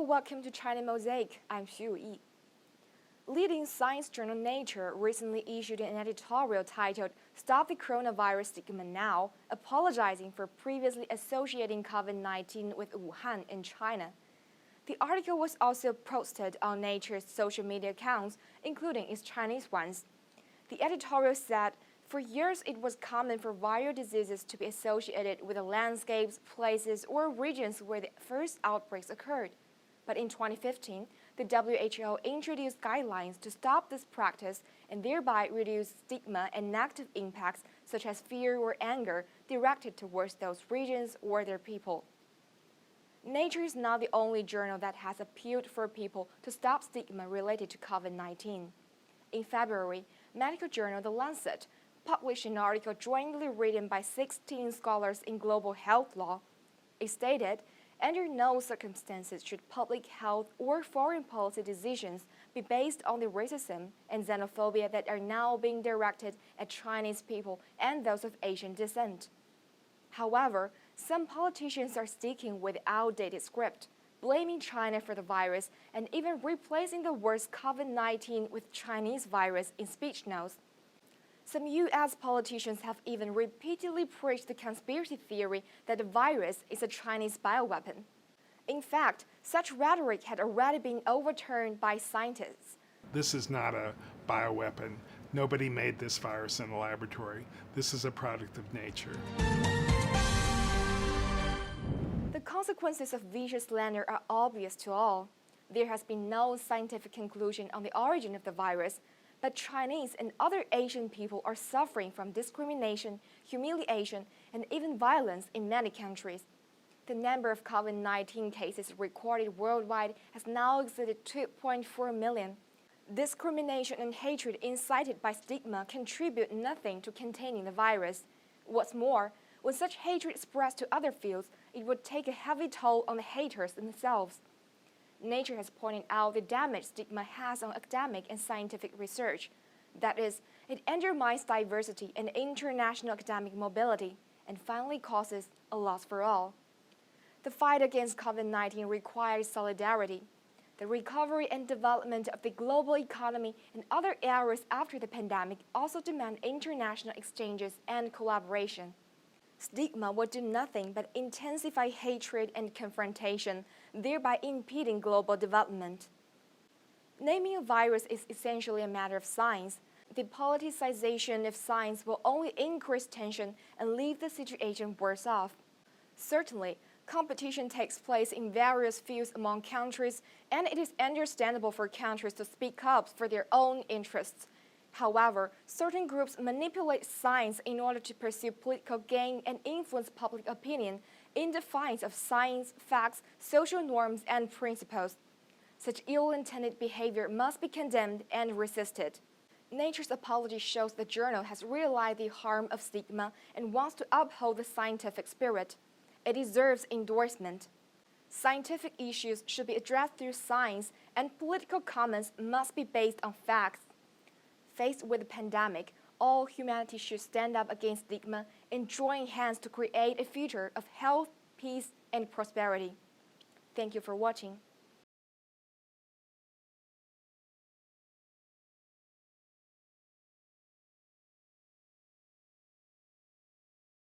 welcome to China Mosaic. I'm Xu Yi. Leading science journal Nature recently issued an editorial titled "Stop the Coronavirus Stigma Now," apologizing for previously associating COVID-19 with Wuhan and China. The article was also posted on Nature's social media accounts, including its Chinese ones. The editorial said, "For years it was common for viral diseases to be associated with the landscapes, places, or regions where the first outbreaks occurred. But in 2015, the WHO introduced guidelines to stop this practice and thereby reduce stigma and negative impacts such as fear or anger directed towards those regions or their people." Nature is not the only journal that has appealed for people to stop stigma related to COVID-19. In February, medical journal The Lancet published an article jointly written by 16 scholars in global health law. It stated, "Under no circumstances should public health or foreign policy decisions be based on the racism and xenophobia that are now being directed at Chinese people and those of Asian descent." However, some politicians are sticking with outdated script, blaming China for the virus and even replacing the words COVID-19 with Chinese virus in speech notes. Some U.S. politicians have even repeatedly preached the conspiracy theory that the virus is a Chinese bioweapon. In fact, such rhetoric had already been overturned by scientists. This is not a bioweapon. Nobody made this virus in a laboratory. This is a product of nature. The consequences of vicious slander are obvious to all. There has been no scientific conclusion on the origin of the virus, but Chinese and other Asian people are suffering from discrimination, humiliation, and even violence in many countries. The number of COVID-19 cases recorded worldwide has now exceeded 2.4 million. Discrimination and hatred incited by stigma contribute nothing to containing the virus. What's more, when such hatred spreads to other fields, it would take a heavy toll on the haters themselves. Nature has pointed out the damage stigma has on academic and scientific research. That is, it undermines diversity and international academic mobility, and finally causes a loss for all. The fight against COVID-19 requires solidarity. The recovery and development of the global economy and other areas after the pandemic also demand international exchanges and collaboration. Stigma will do nothing but intensify hatred and confrontation, thereby impeding global development. Naming a virus is essentially a matter of science. The politicization of science will only increase tension and leave the situation worse off. Certainly, competition takes place in various fields among countries, and it is understandable for countries to speak up for their own interests. However, certain groups manipulate science in order to pursue political gain and influence public opinion in defiance of science, facts, social norms, and principles. Such ill-intended behavior must be condemned and resisted. Nature's apology shows the journal has realized the harm of stigma and wants to uphold the scientific spirit. It deserves endorsement. Scientific issues should be addressed through science, and political comments must be based on facts. Faced with the pandemic, all humanity should stand up against stigma and join hands to create a future of health, peace, and prosperity. Thank you for watching.